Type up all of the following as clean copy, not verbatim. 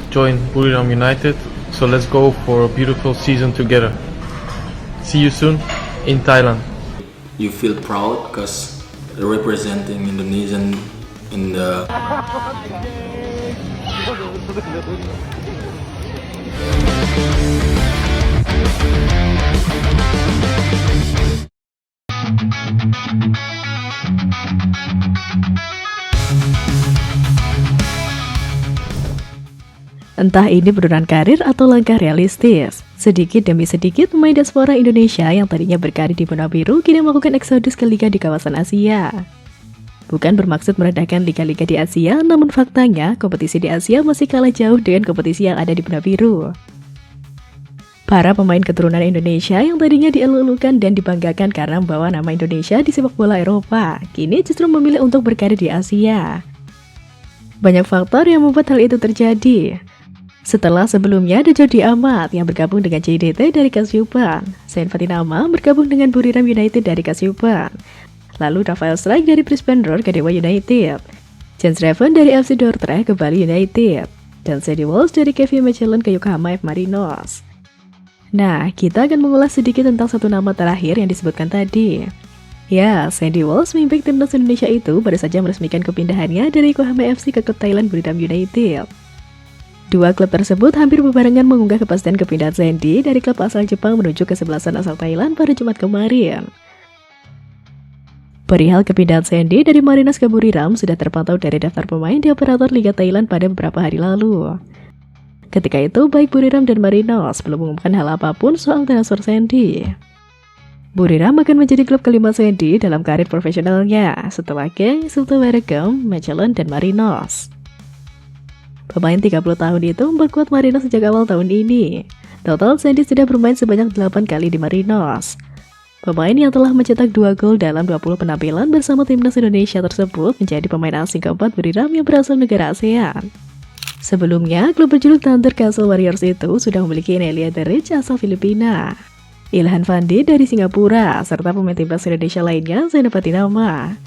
join Buriram United. So let's go for a beautiful season together. See you soon in Thailand. You feel proud because representing Indonesian in the Entah ini penurunan karir atau langkah realistis, sedikit demi sedikit pemain diaspora Indonesia yang tadinya berkarir di benua biru kini melakukan eksodus ke liga di kawasan Asia. Bukan bermaksud merendahkan liga-liga di Asia, namun faktanya kompetisi di Asia masih kalah jauh dengan kompetisi yang ada di benua biru. Para pemain keturunan Indonesia yang tadinya dielulukan dan dibanggakan karena membawa nama Indonesia di sepak bola Eropa, kini justru memilih untuk berkarir di Asia. Banyak faktor yang membuat hal itu terjadi. Setelah sebelumnya ada Jordi Amat yang bergabung dengan JDT dari Kasyupan, Zain Fatinama bergabung dengan Buriram United dari Kasyupan, lalu Rafael Strike dari Brisbane Roar ke Dewa United, Jens Reven dari FC Dordrecht ke Bali United, dan Sandy Walsh dari KV Mechelen ke Yokohama F Marinos. Nah, kita akan mengulas sedikit tentang satu nama terakhir yang disebutkan tadi. Ya, Sandy Walsh, wingback timnas Indonesia itu baru saja meresmikan kepindahannya dari Yokohama FC ke klub Thailand Buriram United. Dua klub tersebut hampir berbarengan mengunggah kepastian kepindahan Sandy dari klub asal Jepang menuju kesebelasan asal Thailand pada Jumat kemarin. Perihal kepindahan Sandy dari Marinas ke Buriram sudah terpantau dari daftar pemain di operator Liga Thailand pada beberapa hari lalu. Ketika itu, baik Buriram dan Marinos belum mengumumkan hal apapun soal transfer Sandy. Buriram akan menjadi klub kelima Sandy dalam karir profesionalnya setelah Genk, Sultan Mechelen, dan Marinos. Pemain 30 tahun itu memperkuat Marinos sejak awal tahun ini. Total, Sandy sudah bermain sebanyak 8 kali di Marinos. Pemain yang telah mencetak 2 gol dalam 20 penampilan bersama timnas Indonesia tersebut menjadi pemain asing keempat Buriram yang berasal negara ASEAN. Sebelumnya, klub berjuluk Thunder Castle Warriors itu sudah memiliki Nelia Derich asal Filipina, Ilhan Fandi dari Singapura, serta pemain timnas Indonesia lainnya Zain Fatinama.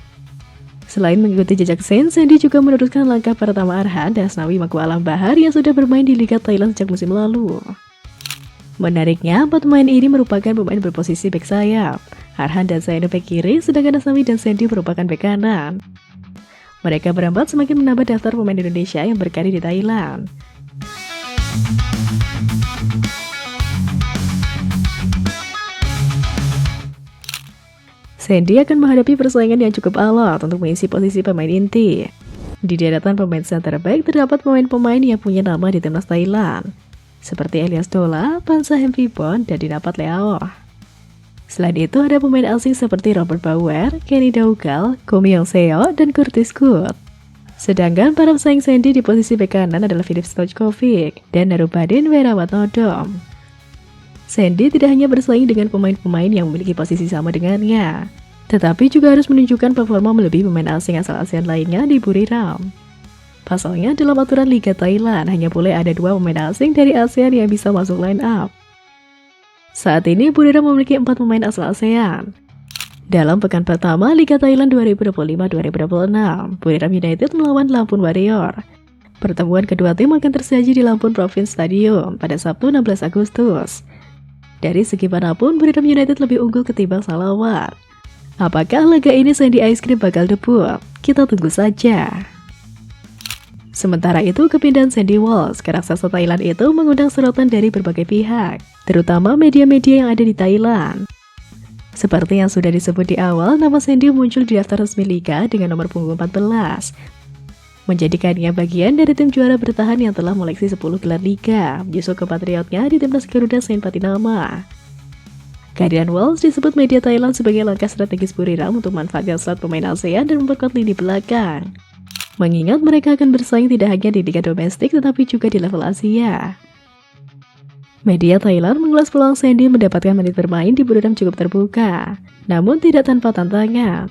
Selain mengikuti jejak Zain, Sandy juga meneruskan langkah pertama Arhan dan Asnawi Mangku Alam Bahar yang sudah bermain di Liga Thailand sejak musim lalu. Menariknya, 4 pemain ini merupakan pemain berposisi bek sayap. Arhan dan Zain bek kiri, sedangkan Asnawi dan Sandy merupakan bek kanan. Mereka berempat semakin menambah daftar pemain Indonesia yang berkarir di Thailand. Sandy akan menghadapi persaingan yang cukup alot untuk mengisi posisi pemain inti. Di deretan pemain center back terdapat pemain-pemain yang punya nama di timnas Thailand, seperti Elias Dola, Pansa Hemvibon, dan Dinapat Leao. Selain itu ada pemain asing seperti Robert Bauer, Kenny Dougal, Ko Myong Seo, dan Curtis Good. Sedangkan para pesaing Sandy di posisi bek kanan adalah Filip Stojkovic dan Narubadin Werawatnodom. Sandy tidak hanya bersaing dengan pemain-pemain yang memiliki posisi sama dengannya, tetapi juga harus menunjukkan performa melebihi pemain asing asal ASEAN lainnya di Buriram. Pasalnya, dalam aturan Liga Thailand hanya boleh ada 2 pemain asing dari ASEAN yang bisa masuk line up. Saat ini Buriram memiliki 4 pemain asal ASEAN. Dalam pekan pertama Liga Thailand 2025-2026, Buriram United melawan Lampun Warrior. Pertemuan kedua tim akan tersaji di Lampun Province Stadium pada Sabtu 16 Agustus. Dari segi manapun, Buriram United lebih unggul ketimbang sang lawan. Apakah laga ini Sandy Ice Cream bakal debut? Kita tunggu saja. Sementara itu, kepindahan Sandy Walsh ke raksasa Thailand itu mengundang sorotan dari berbagai pihak, terutama media-media yang ada di Thailand. Seperti yang sudah disebut di awal, nama Sandy muncul di daftar resmi Liga dengan nomor punggung 14, menjadikannya bagian dari tim juara bertahan yang telah mengoleksi 10 gelar Liga, menyusul compatriotnya di timnas Garuda Zain Fatinama. Kehadiran Walsh disebut media Thailand sebagai langkah strategis Buriram untuk memanfaatkan slot pemain ASEAN dan memperkuat lini belakang. Mengingat mereka akan bersaing tidak hanya di liga domestik tetapi juga di level Asia. Media Thailand mengulas peluang Sandy mendapatkan menit bermain di Buriram cukup terbuka, namun tidak tanpa tantangan.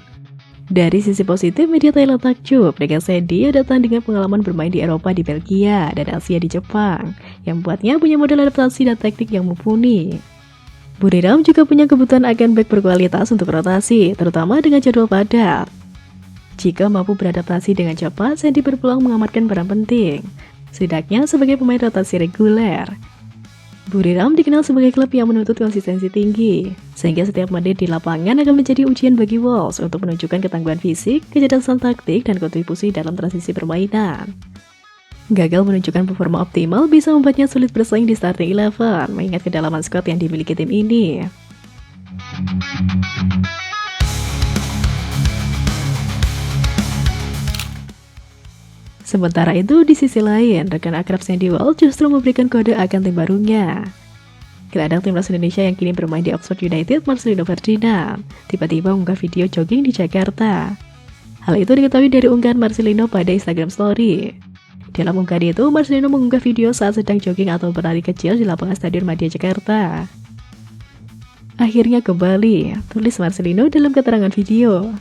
Dari sisi positif, media Thailand takjub dengan Sandy yang datang dengan pengalaman bermain di Eropa di Belgia dan Asia di Jepang, yang membuatnya punya modal adaptasi dan teknik yang mumpuni. Buriram juga punya kebutuhan agen back berkualitas untuk rotasi, terutama dengan jadwal padat. Jika mampu beradaptasi dengan cepat, Sandy berpeluang mengamatkan peran penting. setidaknya sebagai pemain rotasi reguler. Buriram dikenal sebagai klub yang menuntut konsistensi tinggi, sehingga setiap menit di lapangan akan menjadi ujian bagi Wolves untuk menunjukkan ketangguhan fisik, kecerdasan taktik, dan kontribusi dalam transisi permainan. Gagal menunjukkan performa optimal bisa membuatnya sulit bersaing di starting 11, mengingat kedalaman squad yang dimiliki tim ini. Sementara itu, di sisi lain, rekan akrab Sandy Walsh justru memberikan kode akan tim barunya. Gelandang timnas Indonesia yang kini bermain di Oxford United, Marcelino Ferdinand, tiba-tiba mengunggah video jogging di Jakarta. Hal itu diketahui dari unggahan Marcelino pada Instagram Story. Dalam unggahan itu, Marcelino mengunggah video saat sedang jogging atau berlari kecil di lapangan Stadion Madia Jakarta. Akhirnya kembali, tulis Marcelino dalam keterangan video.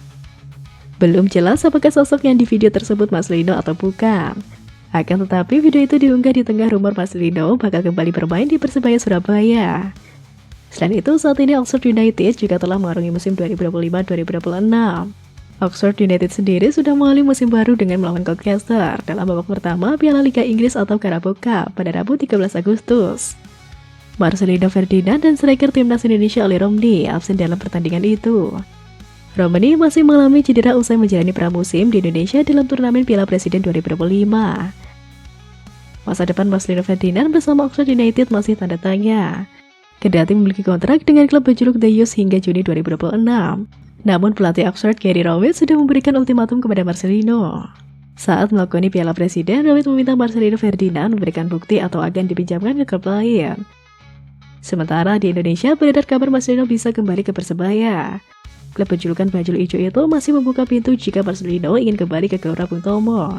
Belum jelas apakah sosok yang di video tersebut Marcelino atau bukan. Akan tetapi video itu diunggah di tengah rumor Marcelino bakal kembali bermain di Persebaya Surabaya. Selain itu, saat ini Oxford United juga telah mengarungi musim 2025-2026. Oxford United sendiri sudah mengawali musim baru dengan melawan Colchester dalam babak pertama Piala Liga Inggris atau Carabao Cup pada Rabu 13 Agustus. Marcelino Ferdinand dan striker timnas Indonesia Oli Romney absen dalam pertandingan itu. Romney masih mengalami cedera usai menjalani pramusim di Indonesia dalam turnamen Piala Presiden 2025. Masa depan Marcelino Ferdinand bersama Oxford United masih tanda tanya. Kendati memiliki kontrak dengan klub berjuluk The Youths hingga Juni 2026. Namun pelatih Oxford Gary Rowett sudah memberikan ultimatum kepada Marcelino. Saat melakoni Piala Presiden, Rowett meminta Marcelino Ferdinand memberikan bukti atau agen dipinjamkan ke klub lain. Sementara di Indonesia beredar kabar Marcelino bisa kembali ke Persebaya. Klub berjulukan Bajul Ijo itu masih membuka pintu jika Marcelino ingin kembali ke Gelora Bung Tomo.